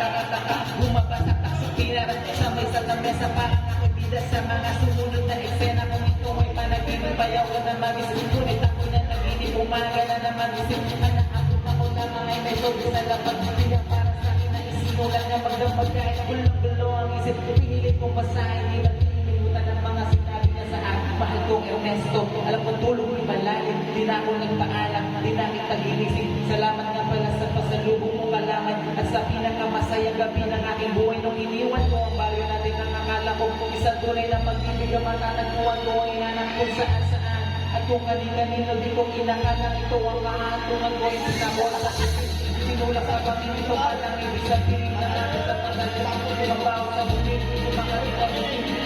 nakakataka, bumabasa ka sa pinaran, samay sa lamesa, parang ako bida sa mga sumunod na eksena. Kung ito ay panaginip, bayaw ka na mag-isip, ngunit ako na naginip, umaga na na mag-isip, anaabot ako na mga may todo na lapag, hindi para sa akin na isinulat na magdamag kahit gulo-gulo ang isip, pinilit kong basahin, di ba't pinilimutan ng mga sinabi niya sa akin. Mahal kong Ernesto, alam ko tulog ko'y malalim, di na ako nagpaalam, di na kita ginising. Salamat nga pala sa pasalubong mo kalaman at sa pinakamasayang gabi ng aking buhay nung iniwan ko ang baryo natin ang akala ko isang tunay na magbibigay matatagpuan ko ang inanak kung saan-saan at kung kanino di ko kinakalang ito ang kahantungan ko yung sinabola sa isip. Sinulak sa pangin ito palang ibig sabihin na natin sa pagkalang ko mabaho sa bukid kumakalitan ko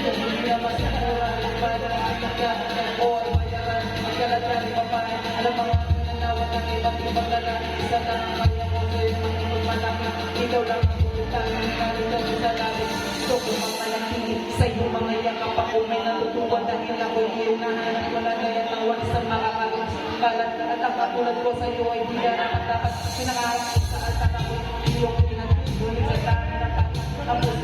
hindi na masikura para nakakagatan o ay bayaran magkalatan ni papay alam mga nanawag ng ibang ibang lalaki isa lang ang kaya ko sa iyo mga malaki ikaw lang ang pulutan ng kalitaw sa langit ito kung mga malaki sa iyo mga yakap ako may natutuwa dahil ako iunahan at wala gaya tawag sa makakalit kalat at ang katulad ko sa iyo ay di na dapat pinakaharap sa altar ako iyong pinagtuloy sa dami na tapos